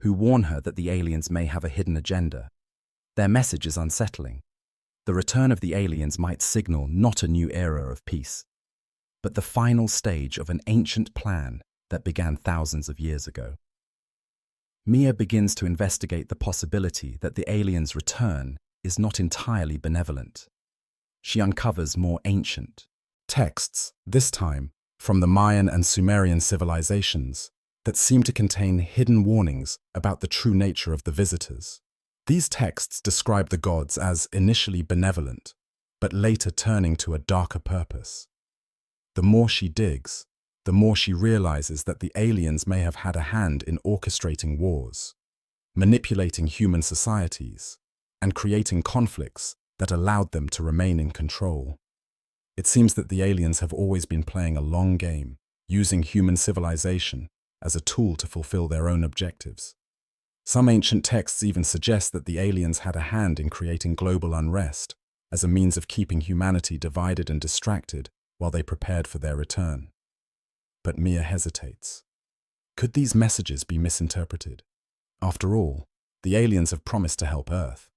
who warn her that the aliens may have a hidden agenda. Their message is unsettling. The return of the aliens might signal not a new era of peace, but the final stage of an ancient plan that began thousands of years ago. Mia begins to investigate the possibility that the aliens' return is not entirely benevolent. She uncovers more ancient texts, this time from the Mayan and Sumerian civilizations, that seem to contain hidden warnings about the true nature of the visitors. These texts describe the gods as initially benevolent, but later turning to a darker purpose. The more she digs, the more she realizes that the aliens may have had a hand in orchestrating wars, manipulating human societies, and creating conflicts that allowed them to remain in control. It seems that the aliens have always been playing a long game, using human civilization as a tool to fulfill their own objectives. Some ancient texts even suggest that the aliens had a hand in creating global unrest as a means of keeping humanity divided and distracted while they prepared for their return. But Mia hesitates. Could these messages be misinterpreted? After all, the aliens have promised to help Earth.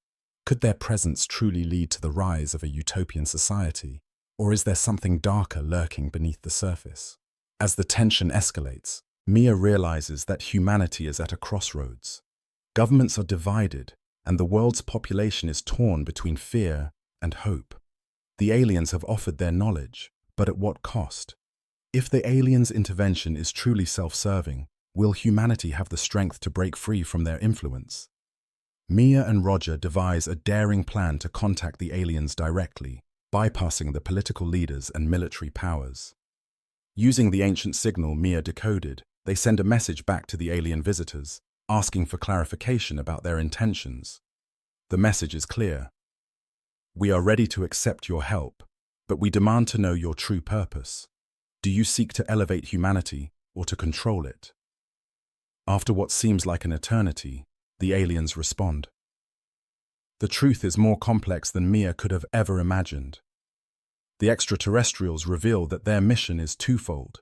Could their presence truly lead to the rise of a utopian society, or is there something darker lurking beneath the surface? As the tension escalates, Mia realizes that humanity is at a crossroads. Governments are divided, and the world's population is torn between fear and hope. The aliens have offered their knowledge, but at what cost? If the aliens' intervention is truly self-serving, will humanity have the strength to break free from their influence? Mia and Roger devise a daring plan to contact the aliens directly, bypassing the political leaders and military powers. Using the ancient signal Mia decoded, they send a message back to the alien visitors, asking for clarification about their intentions. The message is clear. We are ready to accept your help, but we demand to know your true purpose. Do you seek to elevate humanity or to control it? After what seems like an eternity, the aliens respond. The truth is more complex than Mia could have ever imagined. The extraterrestrials reveal that their mission is twofold.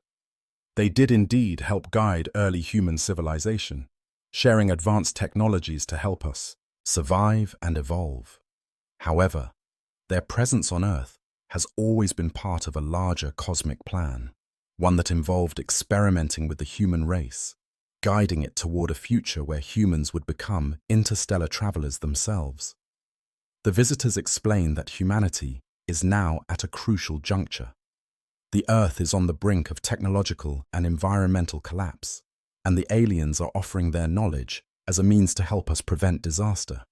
They did indeed help guide early human civilization, sharing advanced technologies to help us survive and evolve. However, their presence on Earth has always been part of a larger cosmic plan, one that involved experimenting with the human race, guiding it toward a future where humans would become interstellar travelers themselves. The visitors explain that humanity is now at a crucial juncture. The Earth is on the brink of technological and environmental collapse, and the aliens are offering their knowledge as a means to help us prevent disaster.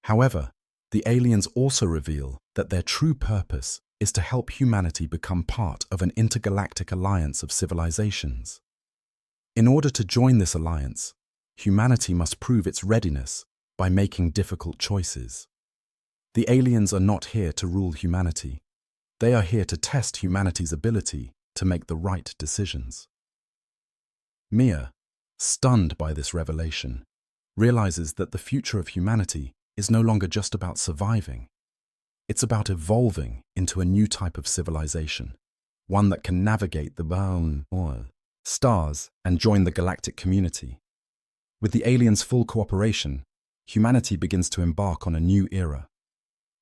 However, the aliens also reveal that their true purpose is to help humanity become part of an intergalactic alliance of civilizations. In order to join this alliance, humanity must prove its readiness by making difficult choices. The aliens are not here to rule humanity. They are here to test humanity's ability to make the right decisions. Mia, stunned by this revelation, realizes that the future of humanity is no longer just about surviving. It's about evolving into a new type of civilization, one that can navigate the stars and join the galactic community. With the aliens' full cooperation, humanity begins to embark on a new era.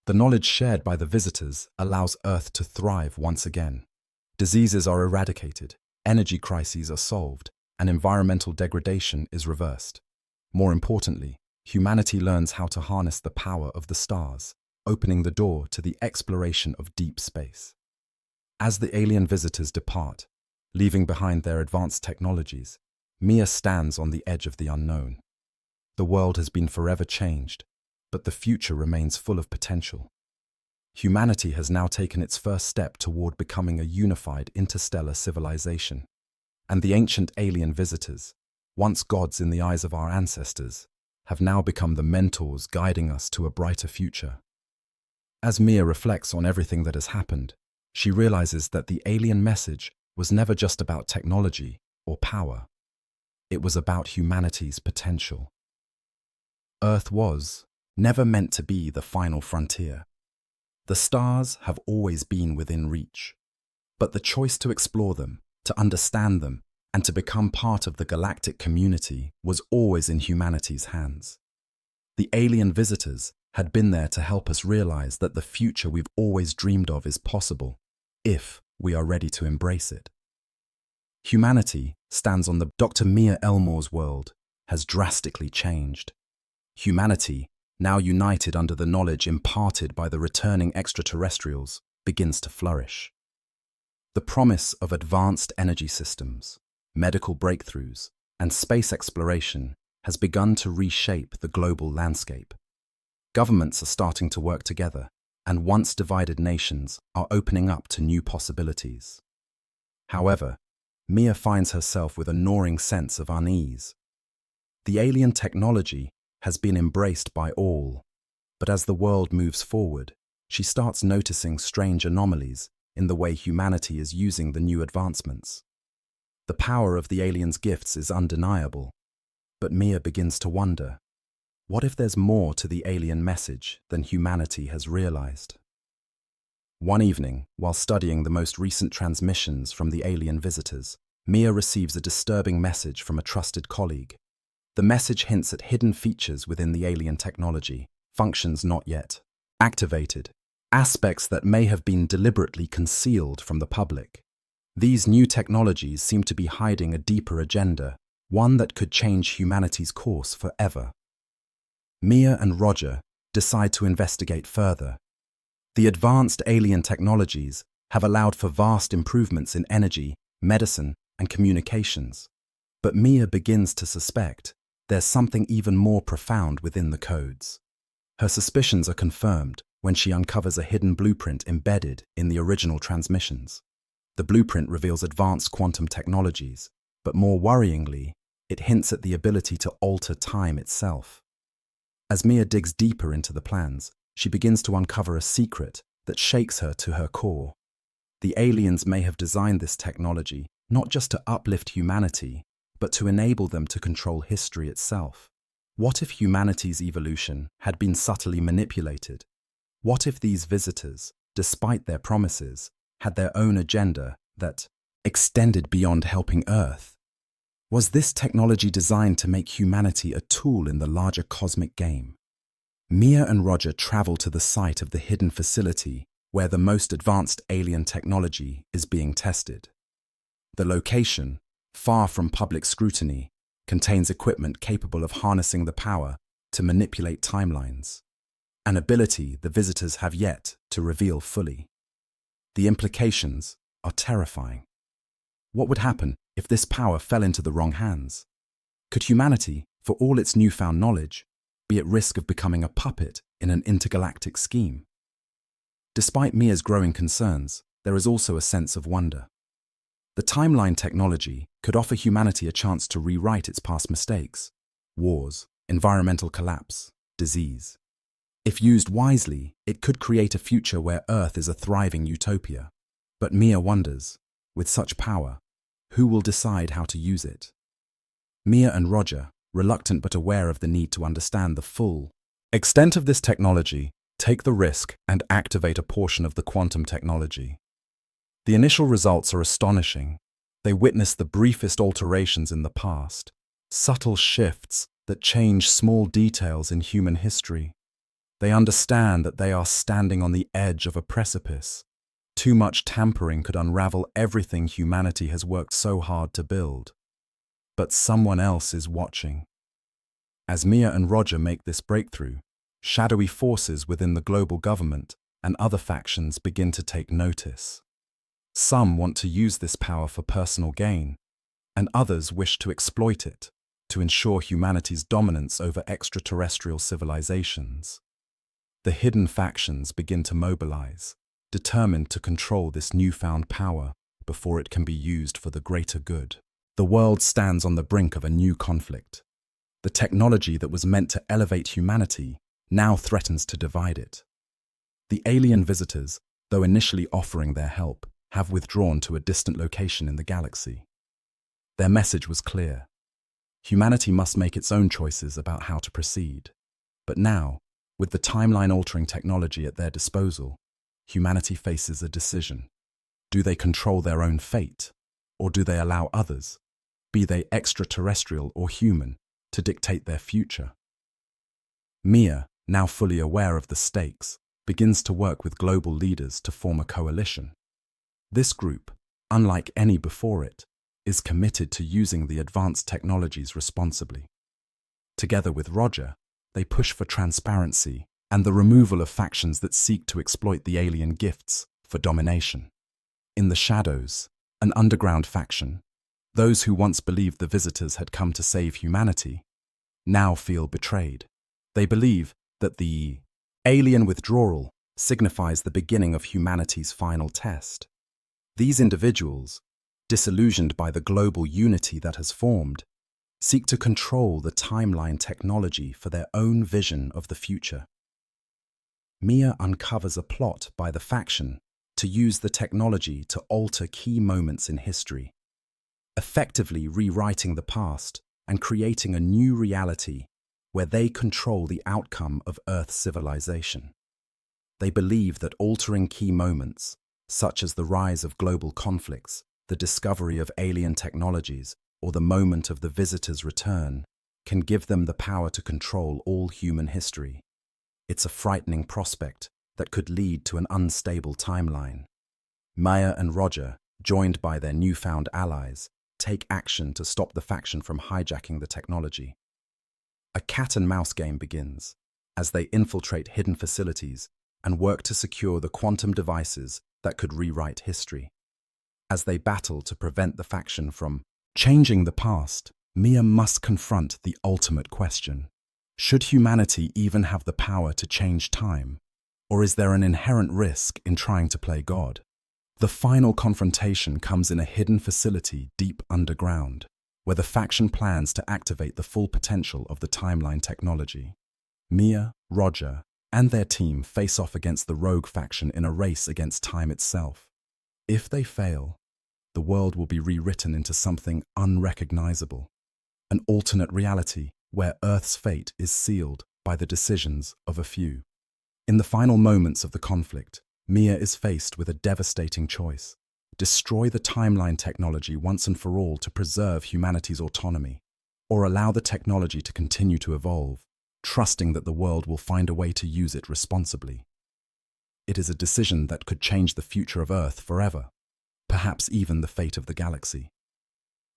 The knowledge shared by the visitors allows Earth to thrive once again. Diseases are eradicated, energy crises are solved, and environmental degradation is reversed. More importantly, humanity learns how to harness the power of the stars, opening the door to the exploration of deep space. As the alien visitors depart, leaving behind their advanced technologies, Mia stands on the edge of the unknown. The world has been forever changed, but the future remains full of potential. Humanity has now taken its first step toward becoming a unified interstellar civilization, and the ancient alien visitors, once gods in the eyes of our ancestors, have now become the mentors guiding us to a brighter future. As Mia reflects on everything that has happened, she realizes that the alien message was never just about technology or power. It was about humanity's potential. Earth was never meant to be the final frontier. The stars have always been within reach, but the choice to explore them, to understand them, and to become part of the galactic community was always in humanity's hands. The alien visitors had been there to help us realize that the future we've always dreamed of is possible, if we are ready to embrace it. Humanity stands on the Dr. Mia Elmore's world has drastically changed. Humanity, now united under the knowledge imparted by the returning extraterrestrials, begins to flourish. The promise of advanced energy systems, medical breakthroughs, and space exploration has begun to reshape the global landscape. Governments are starting to work together, and once divided nations are opening up to new possibilities. However, Mia finds herself with a gnawing sense of unease. The alien technology has been embraced by all, but as the world moves forward, she starts noticing strange anomalies in the way humanity is using the new advancements. The power of the aliens' gifts is undeniable, but Mia begins to wonder, what if there's more to the alien message than humanity has realized? One evening, while studying the most recent transmissions from the alien visitors, Mia receives a disturbing message from a trusted colleague. The message hints at hidden features within the alien technology, functions not yet activated, aspects that may have been deliberately concealed from the public. These new technologies seem to be hiding a deeper agenda, one that could change humanity's course forever. Mia and Roger decide to investigate further. The advanced alien technologies have allowed for vast improvements in energy, medicine, and communications. But Mia begins to suspect there's something even more profound within the codes. Her suspicions are confirmed when she uncovers a hidden blueprint embedded in the original transmissions. The blueprint reveals advanced quantum technologies, but more worryingly, it hints at the ability to alter time itself. As Mia digs deeper into the plans, she begins to uncover a secret that shakes her to her core. The aliens may have designed this technology not just to uplift humanity, but to enable them to control history itself. What if humanity's evolution had been subtly manipulated? What if these visitors, despite their promises, had their own agenda that extended beyond helping Earth? Was this technology designed to make humanity a tool in the larger cosmic game? Mia and Roger travel to the site of the hidden facility where the most advanced alien technology is being tested. The location, far from public scrutiny, contains equipment capable of harnessing the power to manipulate timelines, an ability the visitors have yet to reveal fully. The implications are terrifying. What would happen if this power fell into the wrong hands? Could humanity, for all its newfound knowledge, be at risk of becoming a puppet in an intergalactic scheme? Despite Mia's growing concerns, there is also a sense of wonder. The timeline technology could offer humanity a chance to rewrite its past mistakes: wars, environmental collapse, disease. If used wisely, it could create a future where Earth is a thriving utopia. But Mia wonders, with such power, who will decide how to use it? Mia and Roger, reluctant but aware of the need to understand the full extent of this technology, take the risk and activate a portion of the quantum technology. The initial results are astonishing. They witness the briefest alterations in the past, subtle shifts that change small details in human history. They understand that they are standing on the edge of a precipice. Too much tampering could unravel everything humanity has worked so hard to build. But someone else is watching. As Mia and Roger make this breakthrough, shadowy forces within the global government and other factions begin to take notice. Some want to use this power for personal gain, and others wish to exploit it to ensure humanity's dominance over extraterrestrial civilizations. The hidden factions begin to mobilize, determined to control this newfound power before it can be used for the greater good. The world stands on the brink of a new conflict. The technology that was meant to elevate humanity now threatens to divide it. The alien visitors, though initially offering their help, have withdrawn to a distant location in the galaxy. Their message was clear. Humanity must make its own choices about how to proceed. But now, with the timeline-altering technology at their disposal, humanity faces a decision. Do they control their own fate, or do they allow others, be they extraterrestrial or human, to dictate their future? Mia, now fully aware of the stakes, begins to work with global leaders to form a coalition. This group, unlike any before it, is committed to using the advanced technologies responsibly. Together with Roger, they push for transparency and the removal of factions that seek to exploit the alien gifts for domination. In the shadows, an underground faction, those who once believed the visitors had come to save humanity, now feel betrayed. They believe that the alien withdrawal signifies the beginning of humanity's final test. These individuals, disillusioned by the global unity that has formed, seek to control the timeline technology for their own vision of the future. Mia uncovers a plot by the faction to use the technology to alter key moments in history, effectively rewriting the past and creating a new reality where they control the outcome of Earth's civilization. They believe that altering key moments, such as the rise of global conflicts, the discovery of alien technologies, or the moment of the visitor's return, can give them the power to control all human history. It's a frightening prospect that could lead to an unstable timeline. Mia and Roger, joined by their newfound allies, take action to stop the faction from hijacking the technology. A cat-and-mouse game begins as they infiltrate hidden facilities and work to secure the quantum devices that could rewrite history. As they battle to prevent the faction from changing the past, Mia must confront the ultimate question. Should humanity even have the power to change time? Or is there an inherent risk in trying to play God? The final confrontation comes in a hidden facility deep underground, where the faction plans to activate the full potential of the timeline technology. Mia, Roger, and their team face off against the rogue faction in a race against time itself. If they fail, the world will be rewritten into something unrecognizable, an alternate reality where Earth's fate is sealed by the decisions of a few. In the final moments of the conflict, Mia is faced with a devastating choice: destroy the timeline technology once and for all to preserve humanity's autonomy, or allow the technology to continue to evolve, trusting that the world will find a way to use it responsibly. It is a decision that could change the future of Earth forever, perhaps even the fate of the galaxy.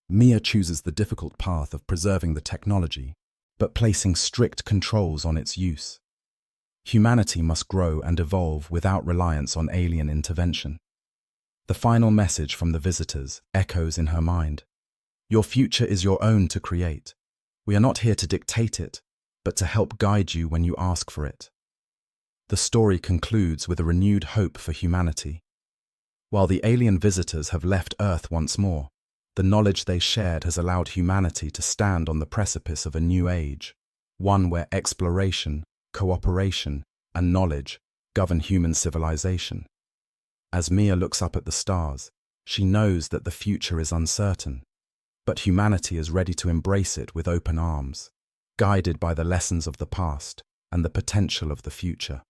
Mia chooses the difficult path of preserving the technology, but placing strict controls on its use. Humanity must grow and evolve without reliance on alien intervention. The final message from the visitors echoes in her mind. Your future is your own to create. We are not here to dictate it, but to help guide you when you ask for it. The story concludes with a renewed hope for humanity. While the alien visitors have left Earth once more, the knowledge they shared has allowed humanity to stand on the precipice of a new age, one where exploration, cooperation, and knowledge govern human civilization. As Mia looks up at the stars, she knows that the future is uncertain, but humanity is ready to embrace it with open arms, guided by the lessons of the past and the potential of the future.